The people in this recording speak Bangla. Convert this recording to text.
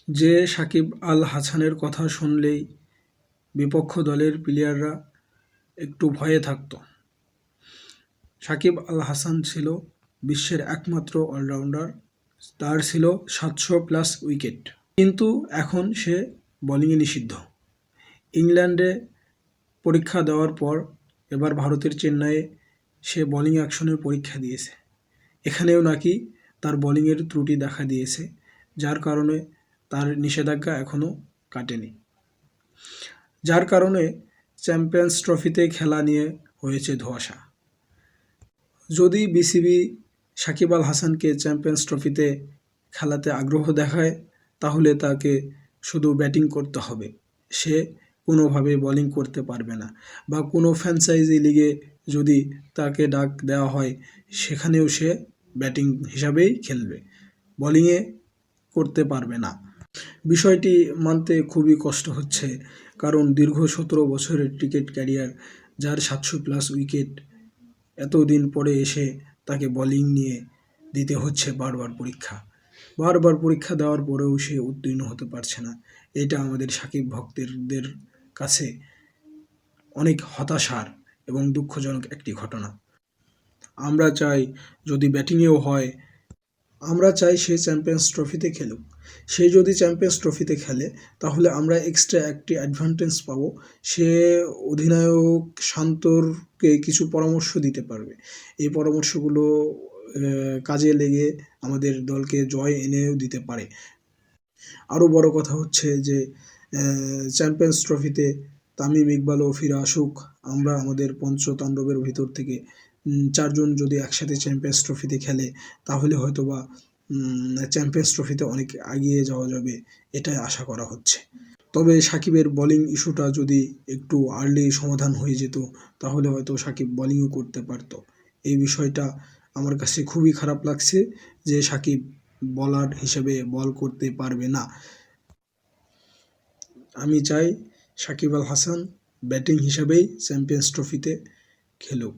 যে সাকিব আল হাসানের কথা শুনলেই বিপক্ষ দলের প্লেয়াররা একটু ভয়ে থাকত। সাকিব আল হাসান ছিল বিশ্বের একমাত্র অলরাউন্ডার, তার ছিল 700+ উইকেট, কিন্তু এখন সে বোলিংয়ে নিষিদ্ধ। ইংল্যান্ডে পরীক্ষা দেওয়ার পর এবার ভারতের চেন্নাইয়ে সে বোলিং অ্যাকশনের পরীক্ষা দিয়েছে। এখানেও নাকি তার বোলিংয়ের ত্রুটি দেখা দিয়েছে, যার কারণে তার নিষেধাজ্ঞা এখনও কাটেনি, যার কারণে চ্যাম্পিয়ন্স ট্রফিতে খেলা নিয়ে হয়েছে ধোঁয়াশা। যদি বিসিবি সাকিব আল হাসানকে চ্যাম্পিয়ন্স ট্রফিতে খেলাতে আগ্রহ দেখায়, তাহলে তাকে শুধু ব্যাটিং করতে হবে, সে কোনোভাবে বোলিং করতে পারবে না। বা কোনো ফ্র্যাঞ্চাইজি লিগে যদি তাকে ডাক দেওয়া হয়, সেখানেও সে ব্যাটিং হিসাবেই খেলবে, বোলিংয়ে করতে পারবে না। বিষয়টি মানতে খুবই কষ্ট হচ্ছে, কারণ দীর্ঘ 17 বছরের ক্রিকেট ক্যারিয়ার, যার 700+ উইকেট, এতদিন পরে এসে তাকে বোলিং নিয়ে দিতে হচ্ছে বারবার পরীক্ষা দেওয়ার পরেও সে উত্তীর্ণ হতে পারছে না। এটা আমাদের সাকিব ভক্তদের কাছে অনেক হতাশার এবং দুঃখজনক একটি ঘটনা। আমরা চাই যদি ব্যাটিংয়েও হয়, আমরা চাই সে চ্যাম্পিয়ন্স ট্রফিতে খেলুক। সে যদি চ্যাম্পিয়ন্স ট্রফিতে খেলে, তাহলে আমরা এক্সট্রা একটি অ্যাডভান্টেজ পাবো। সে অধিনায়ক শান্তরকে কিছু পরামর্শ দিতে পারবে। এই পরামর্শগুলো কাজে লেগে আমাদের দলকে জয় এনেও দিতে পারে। আরও বড় কথা হচ্ছে যে চ্যাম্পিয়ন্স ট্রফিতে তামিম ইকবালও ফিরে আসুক। আমরা আমাদের পঞ্চতাণ্ডবের ভিতর থেকে 4 জন যদি একসাথে চ্যাম্পিয়ন্স ট্রফিতে খেলে, তাহলে হয়তোবা চ্যাম্পিয়ন্স ট্রফিতে অনেক এগিয়ে যাওয়া যাবে, এটাই আশা করা হচ্ছে। তবে সাকিবের বোলিং ইস্যুটা যদি একটু আর্লি সমাধান হয়ে যেত, তাহলে হয়তো সাকিব বোলিংও করতে পারত। এই বিষয়টা আমার কাছে খুবই খারাপ লাগছে যে সাকিব বোলার হিসেবে বল করতে পারবে না। আমি চাই সাকিব আল হাসান ব্যাটিং হিসেবেই চ্যাম্পিয়ন্স ট্রফিতে খেলুক।